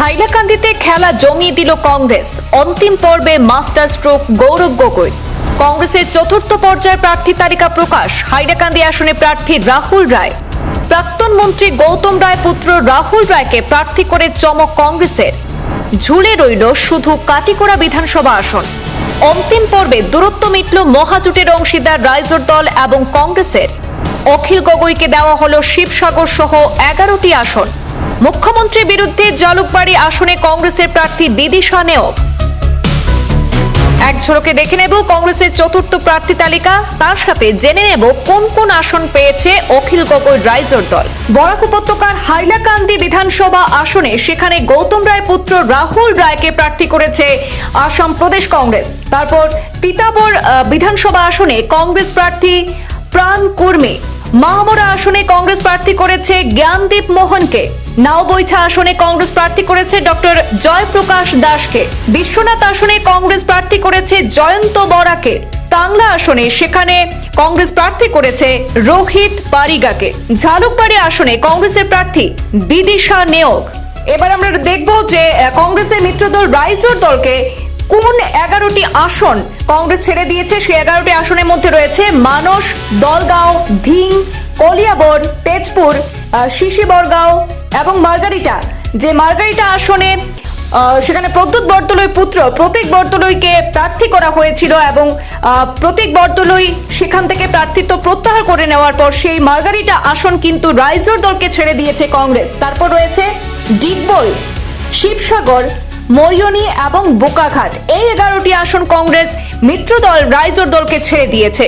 হাইলাকান্দিতে খেলা জমিয়ে দিল কংগ্রেস। অন্তিম পর্বে মাস্টার স্ট্রোক গৌরব গগৈ। কংগ্রেসের চতুর্থ পর্যায়ের প্রার্থী তালিকা প্রকাশ। হাইলাকান্দি আসনে প্রার্থী রাহুল রায়। প্রাক্তন মন্ত্রী গৌতম রায় পুত্র রাহুল রায়কে প্রার্থী করে চমক কংগ্রেসের। ঝুলে রইল শুধু কাটিকোড়া বিধানসভা আসন। অন্তিম পর্বে দূরত্ব মিটল মহাজোটের অংশীদার রাইজোর দল এবং কংগ্রেসের। অখিল গগৈকে দেওয়া হলো শিবসাগর সহ 11টি আসন। মুখ্যমন্ত্রীর বিরুদ্ধে জালুকবাড়ি আসনে কংগ্রেসের প্রার্থী বিদিশা নেওগ। এক ঝলকে দেখে নেব কংগ্রেসের চতুর্থ প্রার্থী তালিকা, তার সাথে জেনে নেব কোন কোন আসন পেয়েছে অখিল গগৈ রাইজোর দল। বরাক উপত্যকার হাইলাকান্দি বিধানসভা আসনে সেখানে গৌতম রায় পুত্র রাহুল রায়কে প্রার্থী করেছে আসাম প্রদেশ কংগ্রেস। তারপর তিতাবর বিধানসভা আসনে কংগ্রেস প্রার্থী প্রাণ কুর্মী। মাহমরা আসনে কংগ্রেস প্রার্থী করেছে জ্ঞানদীপ মোহনকে। নাওবৈছা আসনে কংগ্রেস প্রার্থী করেছে ডক্টর জয়প্রকাশ দাসকে। বিশ্বনাথ আসনে কংগ্রেস প্রার্থী করেছে জয়ন্ত বরাকে। টাংলা আসনে সেখানে কংগ্রেস প্রার্থী করেছে রোহিত পারিগাকে। ঝালুকবাড়ি আসনে কংগ্রেসের প্রার্থী বিদিশা নেওগ। এবার আমরা দেখব যে কংগ্রেসের মিত্রদল রাইজোর দলকে কোন 11টি আসন কংগ্রেস ছেড়ে দিয়েছে। সেই 11টি আসনের মধ্যে রয়েছে মানস, দলগাঁও, ধিং, কলিয়াবর, তেজপুর, শিশিবরগাঁও এবং মার্গারিটা। যে মার্গারিটা আসনে সেখানে প্রদ্যুৎ বরদলৈ পুত্র প্রতীক বরদলৈকে প্রার্থী করা হয়েছিল এবং প্রতীক বরদলৈ সেখান থেকে প্রার্থিত্ব প্রত্যাহার করে নেওয়ার পর সেই মার্গারিটা আসন কিন্তু রাইজোর দলকে ছেড়ে দিয়েছে কংগ্রেস। তারপর রয়েছে ডিগবই, শিবসাগর, মরিয়নি এবং বোকাঘাট। এই 11টি আসন কংগ্রেস মিত্রদল রাইজোর দলকে ছেড়ে দিয়েছে।